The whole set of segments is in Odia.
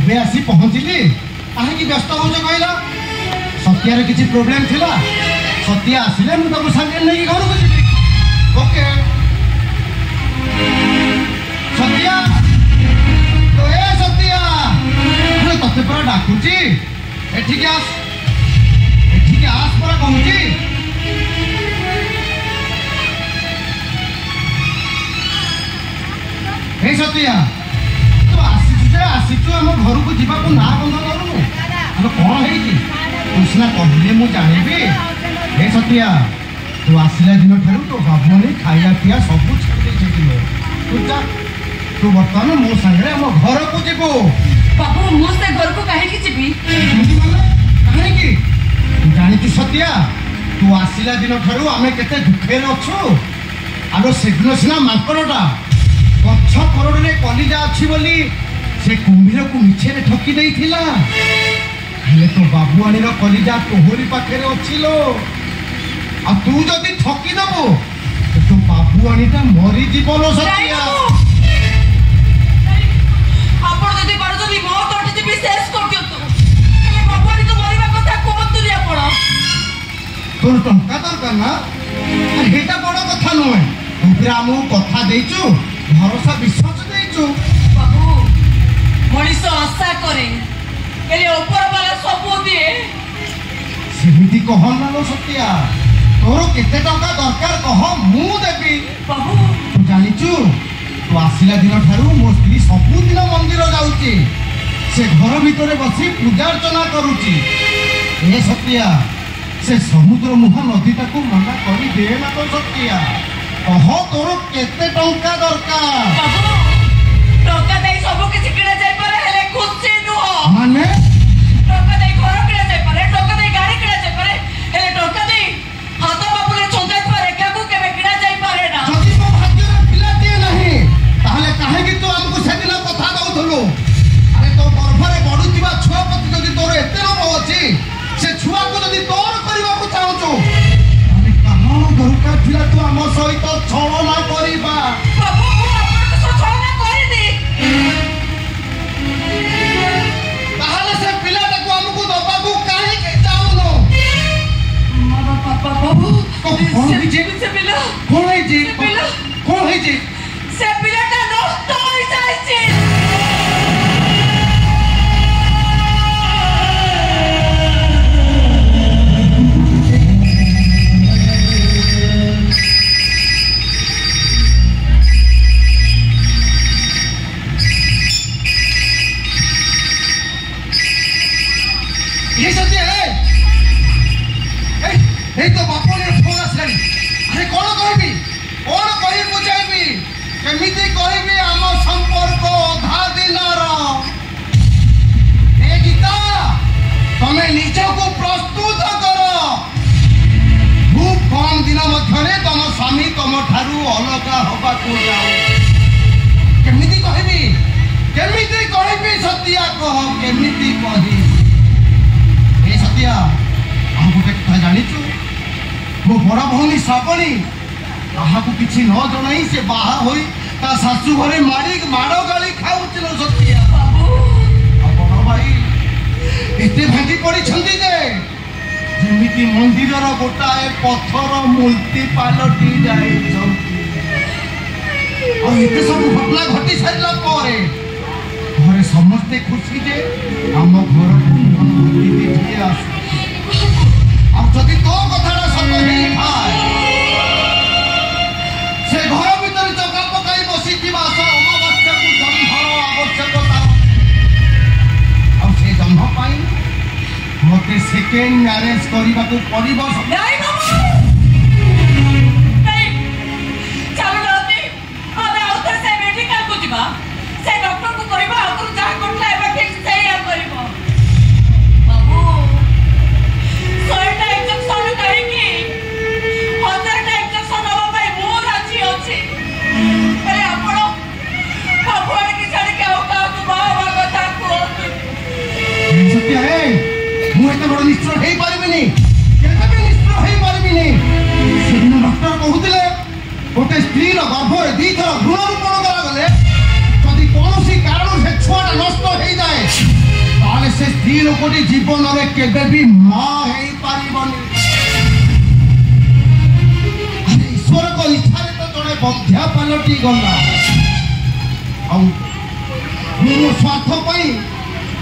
ଏବେ ଆସି ପହଞ୍ଚିଲି କାହିଁକି ବ୍ୟସ୍ତ ହଉଛ କହିଲ? ସତ୍ୟାର କିଛି ପ୍ରୋବ୍ଲେମ ଥିଲା? ସତ୍ୟା ଆସିଲେ ମୁଁ ତାକୁ ସାଙ୍ଗରେ ନେଇକି ଘରକୁ ଯିବି। ଓକେ ସତ୍ୟା, ଏ ସତ୍ୟା ତତେ ପରା ଡାକୁଛି, ଏଠିକି ଆସ, ଏଠିକି ଆସ ପରା କହୁଛି। ଏ ସତ୍ୟା ତୁ ଆସିଛୁ ଯେ ଆସିଛୁ, ଆମ ଘରକୁ ଯିବାକୁ ନାଁ ବନ୍ଧ କରୁନୁ। କଣ ହେଇଛି ତୁ ସିନା କହିଲେ ମୁଁ ଜାଣିବି। ଏ ସତ୍ୟା ତୁ ଆସିଲା ଦିନ ଠାରୁ ତୋ ବାବୁମାନେ ଖାଇବା ପିଇବା ସବୁ ଛାଡ଼ି ଦେଇଛନ୍ତି। ତୁ ଯା, ତୁ ବର୍ତ୍ତମାନ ମୋ ସାଙ୍ଗରେ ଆମ ଘରକୁ ଯିବୁ। ବାବୁ ମୁଁ ସେ ଘରକୁ କାହିଁକି ଯିବି? କାହିଁକି ତୁ ଜାଣିଛୁ ସତ୍ୟା, ତୁ ଆସିଲା ଦିନ ଠାରୁ ଆମେ କେତେ ଦୁଃଖରେ ଅଛୁ। ଆଲୋ ସେଦିନ ସିନା ମାଙ୍କଡ଼ଟା ଗଛ କୋରଡ଼ରେ କଲିଜା ଅଛି ବୋଲି ସେ କୁମ୍ଭୀରକୁ ମିଛରେ ଠକି ଦେଇଥିଲା। ହେଲେ ତୋ ବାବୁଆଣୀର କଲିଜା ତୋହରି ପାଖରେ ଅଛି ଲୋ। ଆଉ ତୁ ଯଦି ଠକି ଦେବୁ ତୋ ବାବୁଆଣୀଟା ମରିଯିବ ଲୋ ସତ୍ୟା। ଆପଣ ଯଦି ପାରୁଛନ୍ତି ମୋ ତୋଠି ଯିବି ଶେଷ କରିଦିଅନ୍ତୁ। ହେଲେ ବାବୁଆଣୀ ତ ମରିବା କଥା କୁହନ୍ତୁନି ଆପଣ। ତୋର ଟଙ୍କା ଦରକାର ନା? ସେଇଟା ବଡ଼ କଥା ନୁହେଁ। ତୁ ପୁରା ଆମକୁ କଥା ଦେଇଛୁ, ଭରସା ବିଶ୍ୱାସ ଦେଇଛୁ। ବାବୁ ମଣିଷ ଆଶା କରେ, ହେଲେ ଉପରବାଲା ସବୁ ଦିଏ। ସେମିତି କହ ନା ଲୋ ସତ୍ୟା, ତୋର କେତେ ଟଙ୍କା ଦରକାର କହ, ମୁଁ ଦେବି। ବାବୁ ତୁ ଜାଣିଛୁ ତୁ ଆସିଲା ଦିନ ଠାରୁ ମୋ ସ୍ତ୍ରୀ ସବୁଦିନ ମନ୍ଦିର ଯାଉଛି, ସେ ଘର ଭିତରେ ବସି ପୂଜା ଅର୍ଚ୍ଚନା କରୁଛି। ଏ ସତ୍ୟା ସେ ସମୁଦ୍ର ମୁହାଁ ନଦୀଟାକୁ ମନା କରିଦେ ନା ତ ସତ୍ୟା। କହ ତୋର କେତେ ଟଙ୍କା ଦରକାର? ବାବୁ ଟଙ୍କା ଦେଇ ସବୁ କିଛି କିଣା ଯାଇପାରେ, ହେଲେ ଖୁସି ନୁହଁ। ମାନେ ଟଙ୍କା ଦେଇ ଘର କିଣା ଯାଇପାରେ, ଟଙ୍କା ଦେଇ ଗାଡ଼ି କିଣା ଯାଇପାରେ, ହେଲେ ଟଙ୍କା ଦେଇ ହାତ ବାବୁରେ ଛନ୍ଦାଇଥିବା ରେଖାକୁ କେବେ କିଣା ଯାଇପାରେ ନା। ଯଦି ମୋ ଭାଗ୍ୟରେ ପିଲାଟିଏ ନାହିଁ ତାହେଲେ କାହିଁକି ତୁ ଆମକୁ ସେଦିନ କଥା ଦଉଥିଲୁ? ଆରେ ତୋ ଗର୍ଭରେ ବଢୁଥିବା ଛୁଆ ପ୍ରତି ଯଦି ତୋର ଏତେ ଲୋଭ ଅଛି, ସେ ଛୁଆକୁ ଯଦି ତୋର କରିବାକୁ ଚାହୁଁଛୁ, ତାହେଲେ କାରଣ ଦରକାର ଥିଲା ତୁ ଆମ ସହିତ ଛଳନା କରିବା। ବାବୁ ମୁଁ ଆପଣଙ୍କ ସହ ଛଳନା କରିନି। ତାହେଲେ ସେ ପିଲାଟାକୁ ଆମକୁ ଦବାକୁ କାହିଁକି ଚାହୁଁନୁ? ବାବୁ କଣ ହେଇଛି? ସେ ପିଲା କଣ ହେଇଛି? ସେ ପିଲା କଣ ହେଇଛି? ସେ ପିଲାଟା ନଷ୍ଟ ହୋଇଯାଇଛି। এই তো বাপনের ফোন আসলানি। আরে কোন কইবি, কোন কই বুঝাইবি, কেমিতি কইবি আম সম্পর্ক অধা দিনর? এ গীতা তুমি নিজকু প্রস্তুত কর। খুব কম দিন মধ্যে তম স্বামী তম ঠারু অলগা হবাকু যাও। কেমিতি কইবি, কেমিতি কইবি সত্যা কহ, কেমিতি কহি? এ সত্যা আর গোটে কথা জানিছু, ମୋ ବଡ଼ ଭଉଣୀ ଶ୍ରାବଣୀ କାହାକୁ କିଛି ନ ଜଣାଇ ସେ ବାହା ହୋଇ ତା ଶାଶୁ ଘରେ ମାଡ଼ ଗାଳି ଖାଉছিল ସତ୍ୟା। ଆଉ ବଡ଼ ଭାଇ ଏତେ ଭାଙ୍ଗି ପଡ଼ିଛନ୍ତି ଯେ ଯେମିତି ମନ୍ଦିରର ଗୋଟାଏ ପଥର ମୂର୍ତ୍ତି ପାଲଟି ଯାଇଛନ୍ତି। ଆଉ ଏତେ ସବୁ ଘଟଣା ଘଟି ସାରିଲା ପରେ ଘରେ ସମସ୍ତେ ଖୁସି ଯେ ଆମ ଘରକୁ ଅତିଥିଟିଏ ଆସୁଛି। ଆଉ ଯଦି ତୋ କଥାଟା ସତ ହେଇଥାଏ, ସେ ଘର ଭିତରେ ଚକା ପକାଇ ବସିଥିବା ଅମାବାସ୍ୟାକୁ ଜହ୍ନର ଆବଶ୍ୟକତା। ଆଉ ସେ ଜହ୍ନ ପାଇଁ ମୋତେ ସେକେଣ୍ଡ ମ୍ୟାରେଜ କରିବାକୁ ପଡ଼ିବ। ସେ ଡକ୍ଟରକୁ କହିବା ଆଗରୁ ଯାହା କରିଥିଲା ଏବେ ଠିକ ସେଇଆ କରିବ। ବାବୁ 100ଟା ଇଞ୍ଜେକ୍ସନ କାହିଁକି 1000ଟା ଇଞ୍ଜେକ୍ସନ ନେବା ପାଇଁ ମୁଁ ରାଜି ଅଛି। ହେଲେ ଆପଣ ବାବୁ ଆଣିକି ଛାଡ଼ିକି ଆଉ କାହାକୁ ବାହା ହେବା କଥା କୁହନ୍ତୁ। ସତ୍ୟା ମୁଁ ଏତେ ବଡ଼ ନିଷ୍ଠୁର ହେଇପାରିବିନି, କେବେ ବି ନିଷ୍ଠୁର ହେଇପାରିବିନି। ସେଦିନ ଡକ୍ଟର କହୁଥିଲେ ଗୋଟେ ସ୍ତ୍ରୀର ଗର୍ଭରେ 2 ଥର ଭ୍ରୂଣ ରୋପଣ କରାଗଲେ स्त्री लोकटी जीवन में केबे भी मां हेई पारिबनी ईश्वर को इच्छा तो जड़े बंध्या पलटि गला मो स्वार्थ पाई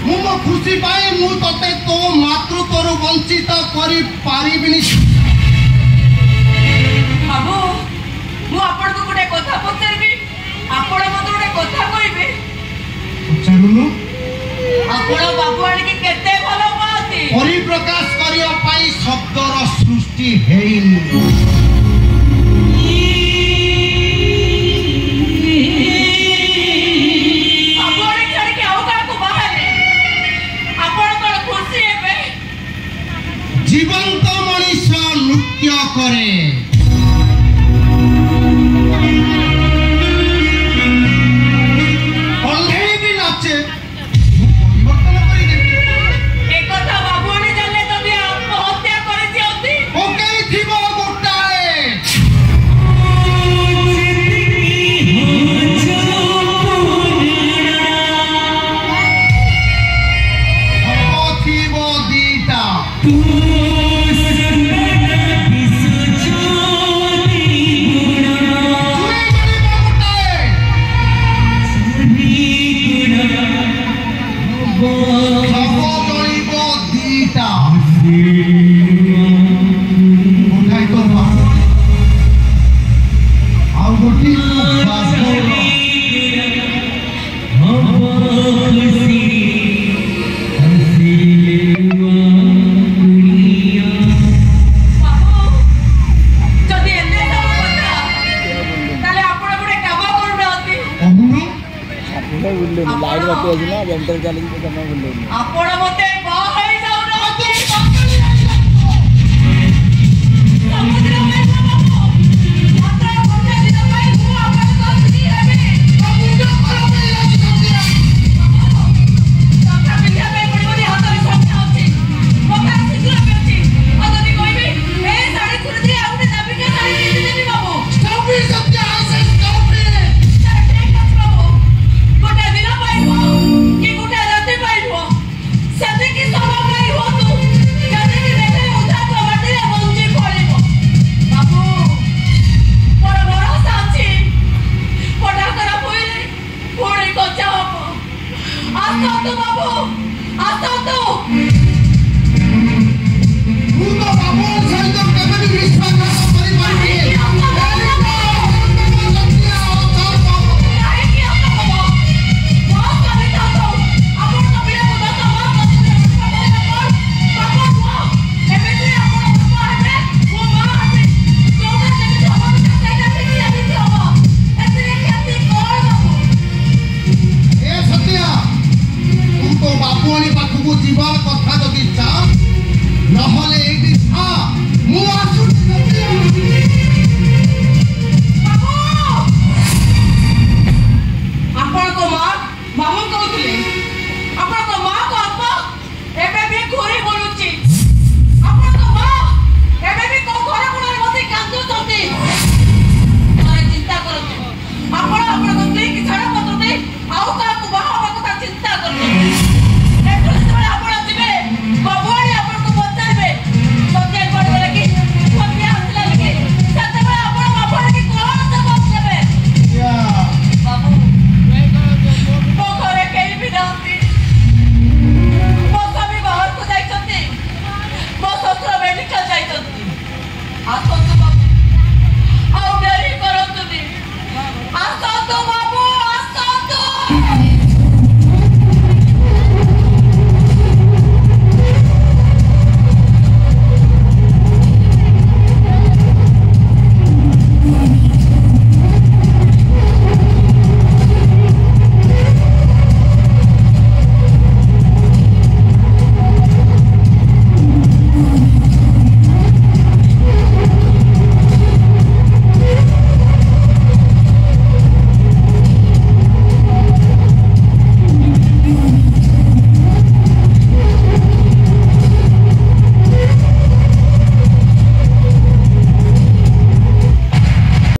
मो खुशी पाई मु तते तो मातृत्व वंचित करी पारिबिनी बाबू मु आपण को गोटे कथा पचारबी आपण मते गोटे कथा कहबे चलुनु आपण बाबू आनी के केते भलो पाती परिप्रकाश करिया पाई शब्दर सृष्टि हेइनी जीवंत मनीष नृत्य करे कंढेई भी नाचे परिवर्तन करी दे एक कथा बाबू ने जाने तो भी आत्महत्या करे दियंती ओके थीबो गोटाए थीबो दीटा आपण मते बाहई जाऊ ना समुद्र में बाबू मात्र गोटे दिन ପାଇଁ ମୁଁ ଆପଣଙ୍କ ସ୍ତ୍ରୀ ହେବି ସमुଦ୍ର କର ତଥା ପିଲା ପାଇଁ ପଡ଼ିବନି ହାତରେ ସଂଖ୍ୟା ଅଛି ମକା ଶୀଘ୍ର ଅଛି ଆଉ ଯଦି କହିବି ଏ ଶାଢ଼ୀ ଖୁରିଦି ଆଉ ଗୋଟେ ଦାବିକା ଶାଢ଼ୀ କିଣି ଦେବି ବାବୁ स्टॉपी सत्य आसे स्टॉपी ठीक ଅଛି ବାବୁ ଗୋଟେ ଦିନ ପାଇବ କି ଗୋଟେ ରାତି ପାଇବ ସେତିକି ସମୟ ପାଇଁ ହୁଅନ୍ତୁ ଯଦି ବେଲେ ଉଧାର ବାଟିରେ ବଞ୍ଚି ପଡ଼ିବ ବାବୁ ମୋର ଭରସା ଅଛି ପଟାକର ପୁଇଲେ ପୁଣି କଚା ହବ ଆସନ୍ତୁ ବାବୁ ଆସନ୍ତୁ ମୁଁ ତ ବାବୁ ସହିତ କେବେ ବି ବିଶ୍ୱାସ କରି ପାରିବି କାହିଁକି ଆସ ହବ ମୋ ସ୍ୱାମୀ ଚାହୁଁ ଆପଣଙ୍କ ବିନା ମୁଦତ ମୋ ବାପା ଏମିତି ଆପଣ ବାପା ହେବେ ମୋ ମା ହେବେ ଯୋଉଟା ଯେମିତି ହବ ସେଇଟା ଠିକ୍ ସେମିତି ହବ ଏଥିରେ କ୍ଷତି କଣ ବାବୁ ए सत्या तू तो बापुआनी पाखକୁ ଯିବା କଥା ଯଦି ଚାହ ନହେଲେ ଏଇଠି ଥା ମୁଁ ଆସୁଛି ବାବୁ ଆପଣଙ୍କ ମା ମାମୁଁ କହୁଥିଲେ ଆପଣଙ୍କ ମାଙ୍କ ଆତ୍ମା ଏବେ ବି ଘୁରି ବୁଲୁଛି ଆପଣଙ୍କ ମା ଏବେ ବି କୋଉ ଘର କୋଣରେ ବସି କାନ୍ଦୁଛନ୍ତି ଥରେ ଚିନ୍ତା କରନ୍ତୁ ଆପଣ ଆପଣଙ୍କ ସ୍ତ୍ରୀକି ଛାଡ଼ କରୁଛନ୍ତି ଆଉ କାହାକୁ ବାହା ହେବା କଥା ଚିନ୍ତା କରୁଛନ୍ତି ଏଠୁ ଯେତେବେଳେ ଆପଣ ଯିବେ ବାବୁଆଣୀ ଆପଣଙ୍କୁ ପଚାରିବେ ସତ୍ୟା କୁଆଡ଼େ ଗଲେ କି ସତ୍ୟା ଆସିଲା କି ସେତେବେଳେ ଆପଣ ବାବୁଆଣୀକି କଣ ଜବାବ ଦେବେ ବାବୁ ମୋ ଘରେ କେହି ବି ନାହାନ୍ତି ମୋ ସ୍ୱାମୀ ବାହାରକୁ ଯାଇଛନ୍ତି ମୋ ଶ୍ୱଶୁର ମେଡିକାଲ ଯାଇଛନ୍ତି ଆସନ୍ତୁ ବାବୁ